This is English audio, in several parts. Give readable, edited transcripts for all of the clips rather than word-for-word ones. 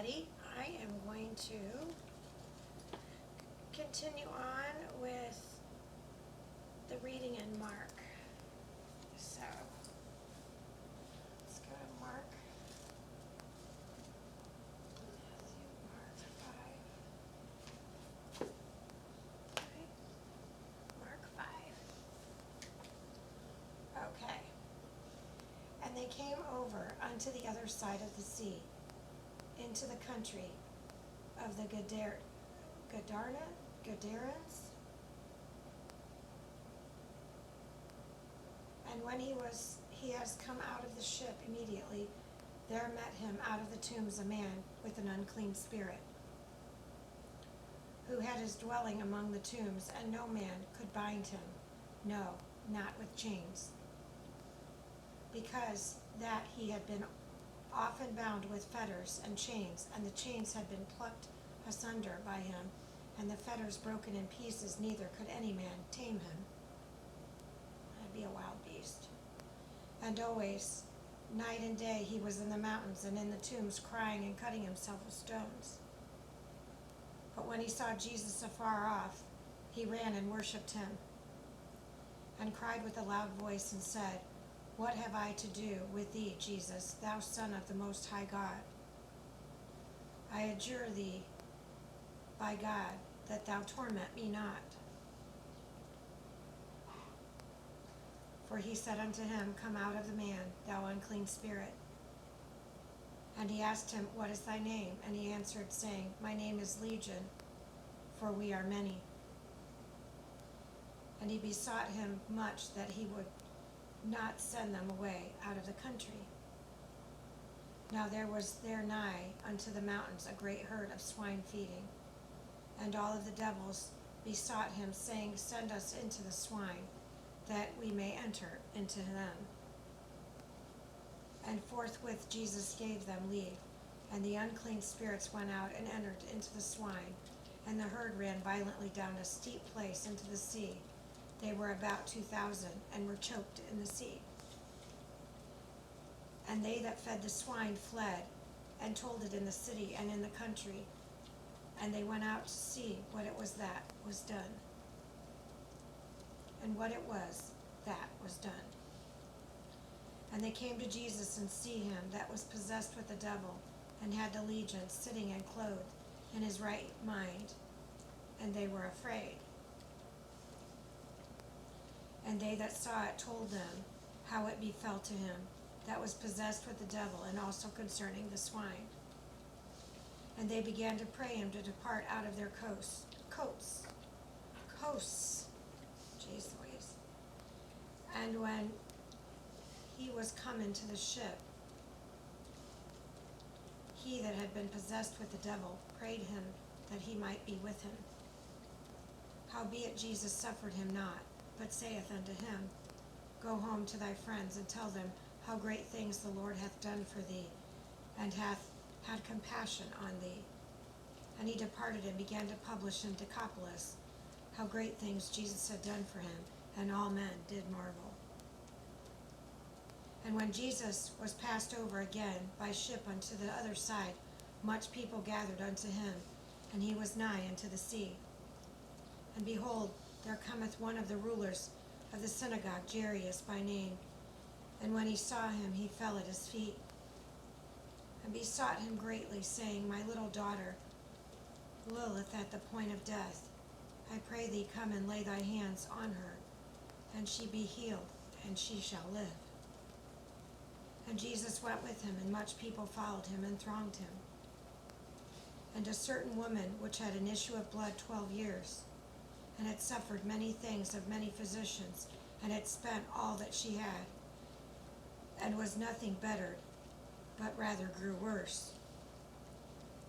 everybody. I am going to continue on with the reading in Mark. So, let's go to Mark. Mark 5. Okay. And they came over unto the other side of the sea, into the country of the Gadarenes. And when he has come out of the ship, immediately there met him out of the tombs a man with an unclean spirit, who had his dwelling among the tombs, and no man could bind him, no, not with chains, because that he had been often bound with fetters and chains, and the chains had been plucked asunder by him, and the fetters broken in pieces, neither could any man tame him. That'd be a wild beast. And always, night and day, he was in the mountains and in the tombs, crying and cutting himself with stones. But when he saw Jesus afar off, he ran and worshipped him, and cried with a loud voice and said, What have I to do with thee, Jesus, thou Son of the Most High God? I adjure thee by God that thou torment me not. For he said unto him, Come out of the man, thou unclean spirit. And he asked him, What is thy name? And he answered, saying, My name is Legion, for we are many. And he besought him much that he would not send them away out of the country. Now there was there nigh unto the mountains a great herd of swine feeding. And all of the devils besought him, saying, Send us into the swine, that we may enter into them. And forthwith Jesus gave them leave, and the unclean spirits went out and entered into the swine, and the herd ran violently down a steep place into the sea. They were about 2,000, and were choked in the sea. And they that fed the swine fled, and told it in the city and in the country. And they went out to see what it was that was done. And what it was that was done. And they came to Jesus and see him that was possessed with the devil, and had the legion, sitting and clothed in his right mind. And they were afraid. And they that saw it told them how it befell to him that was possessed with the devil, and also concerning the swine. And they began to pray him to depart out of their coasts. Jeez Louise. And when he was come into the ship, he that had been possessed with the devil prayed him that he might be with him. Howbeit Jesus suffered him not, but saith unto him, Go home to thy friends, and tell them how great things the Lord hath done for thee, and hath had compassion on thee. And he departed and began to publish in Decapolis how great things Jesus had done for him, and all men did marvel. And when Jesus was passed over again by ship unto the other side, much people gathered unto him, and he was nigh unto the sea. And behold, there cometh one of the rulers of the synagogue, Jairus by name. And when he saw him, he fell at his feet, and besought him greatly, saying, My little daughter lieth at the point of death. I pray thee, come and lay thy hands on her, and she be healed, and she shall live. And Jesus went with him, and much people followed him and thronged him. And a certain woman, which had an issue of blood 12 years, and had suffered many things of many physicians, and had spent all that she had, and was nothing bettered, but rather grew worse,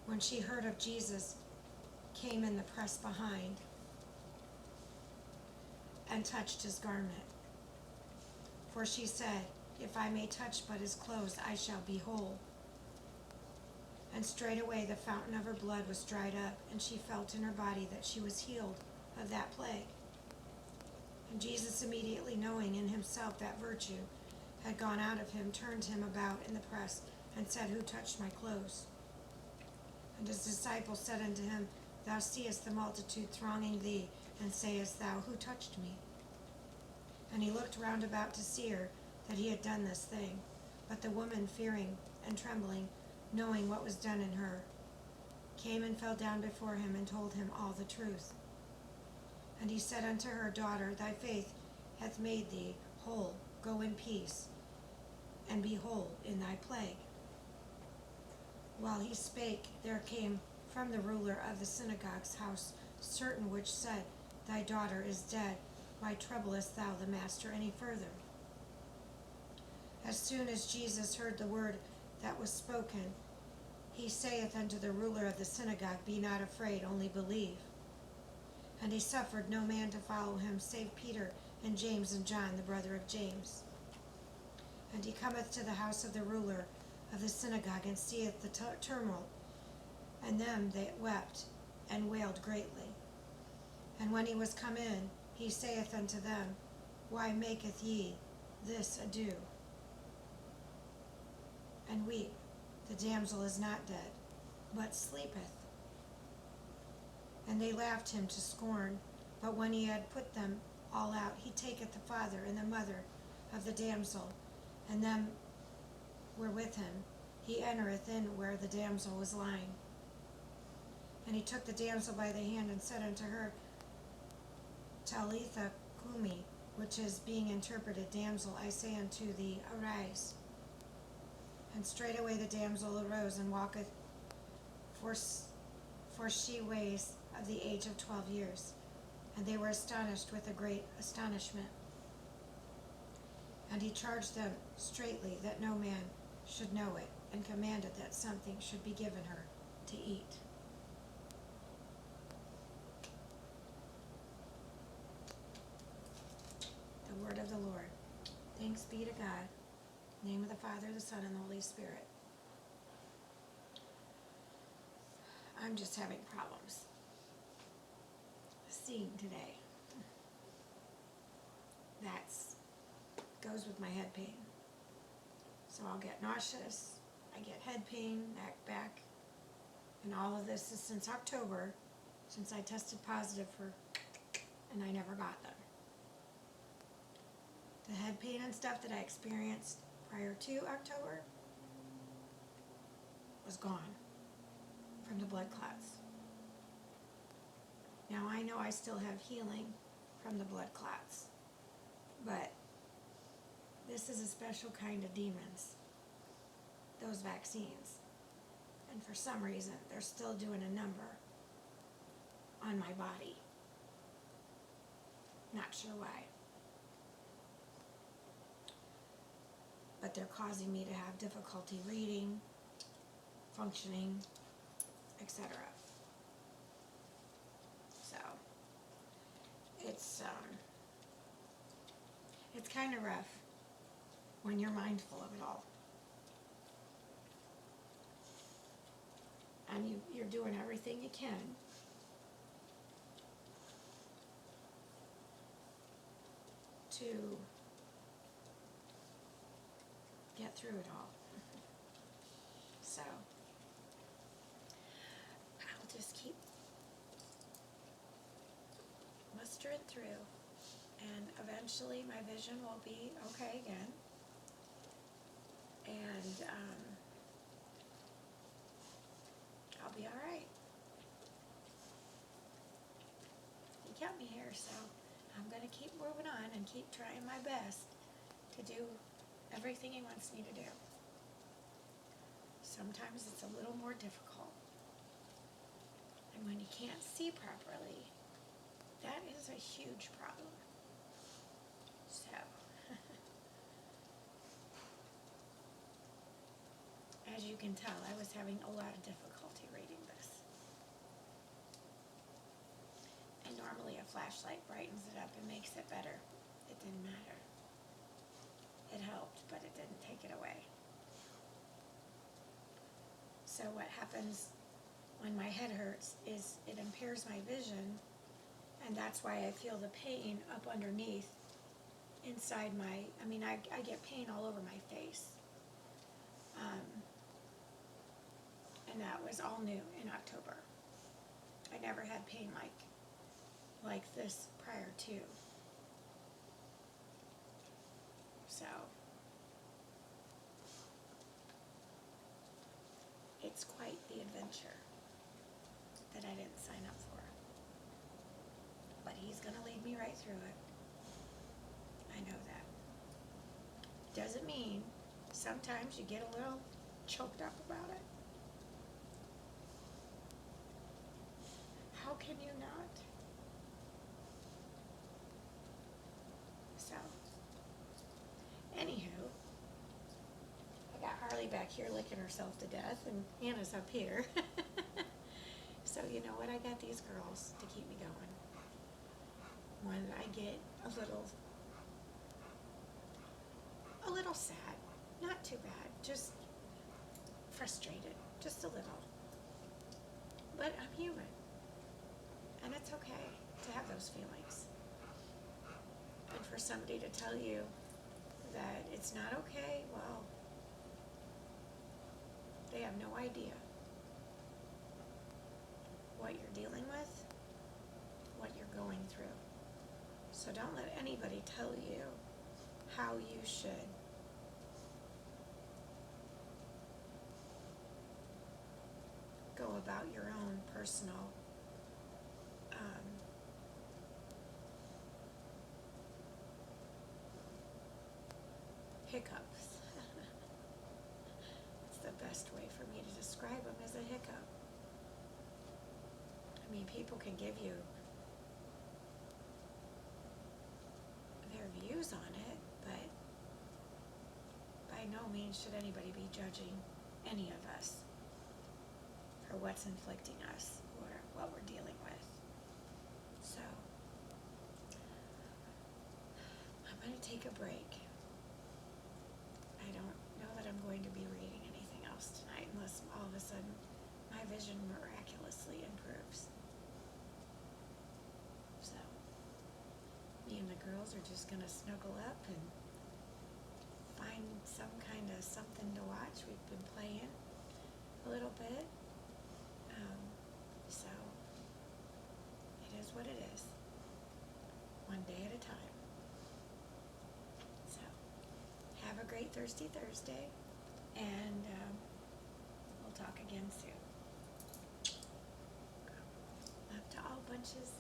when she heard of Jesus, came in the press behind, and touched his garment. For she said, If I may touch but his clothes, I shall be whole. And straightway the fountain of her blood was dried up, and she felt in her body that she was healed of that plague. And Jesus, immediately knowing in himself that virtue had gone out of him, turned him about in the press, and said, Who touched my clothes? And his disciples said unto him, Thou seest the multitude thronging thee, and sayest thou, Who touched me? And he looked round about to see her, that he had done this thing. But the woman, fearing and trembling, knowing what was done in her, came and fell down before him, and told him all the truth. And he said unto her, Daughter, thy faith hath made thee whole. Go in peace, and be whole in thy plague. While he spake, there came from the ruler of the synagogue's house certain which said, Thy daughter is dead. Why troublest thou the master any further? As soon as Jesus heard the word that was spoken, he saith unto the ruler of the synagogue, Be not afraid, only believe. And he suffered no man to follow him, save Peter and James and John, the brother of James. And he cometh to the house of the ruler of the synagogue, and seeth the tumult, and them that wept and wailed greatly. And when he was come in, he saith unto them, Why maketh ye this ado, and weep? The damsel is not dead, but sleepeth. And they laughed him to scorn. But when he had put them all out, he taketh the father and the mother of the damsel, and them were with him. He entereth in where the damsel was lying. And he took the damsel by the hand, and said unto her, Talitha cumi, which is being interpreted, Damsel, I say unto thee, arise. And straightway the damsel arose, and walketh, for she was of the age of 12 years. And they were astonished with a great astonishment. And he charged them straitly that no man should know it, and commanded that something should be given her to eat. The word of the Lord. Thanks be to God. In the name of the Father, the Son, and the Holy Spirit. I'm just having problems seeing today. That's goes with my head pain. So I'll get nauseous, I get head pain, neck, back, and all of this is since October, since I tested positive for, and I never got them. The head pain and stuff that I experienced prior to October was gone from the blood clots. Now I know I still have healing from the blood clots, but this is a special kind of demons, those vaccines. And for some reason, they're still doing a number on my body. Not sure why. But they're causing me to have difficulty reading, functioning, etc. So, it's kind of rough when you're mindful of it all. And you're doing everything you can to get through it all. So, I'll just keep mustering through, and eventually my vision will be okay again. And I'll be all right. He kept me here, so I'm going to keep moving on and keep trying my best to do everything he wants me to do. Sometimes it's a little more difficult. And when you can't see properly, that is a huge problem. So, as you can tell, I was having a lot of difficulty reading this. And normally a flashlight brightens it up and makes it better. It didn't matter. It helped, but it didn't take it away. So what happens when my head hurts is it impairs my vision, and that's why I feel the pain up underneath inside I get pain all over my face. And that was all new in October. I never had pain like this prior to. So it's quite the adventure that I didn't sign up for. But he's gonna lead me right through it. I know that. Doesn't mean sometimes you get a little choked up about it. How can you not? So, anywho, I got Harley back here licking herself to death, and Hannah's up here. So you know what? I got these girls to keep me going. When I get a little sad, not too bad, just frustrated, just a little. But I'm human, and it's okay to have those feelings. And for somebody to tell you that it's not okay, well, they have no idea what you're dealing with, what you're going through. So don't let anybody tell you how you should. Go about your own personal hiccups. It's the best way for me to describe them, as a hiccup. I mean, people can give you their views on it, but by no means should anybody be judging any of us for what's inflicting us or what we're dealing with. So, I'm going to take a break. I don't know that I'm going to be reading anything else tonight unless all of a sudden my vision miraculously improves. So, me and the girls are just going to snuggle up and find some kind of something to watch. We've been playing a little bit. So, it is what it is. One day at a time. So, have a great Thirsty Thursday, and we'll talk again soon. Love to all bunches.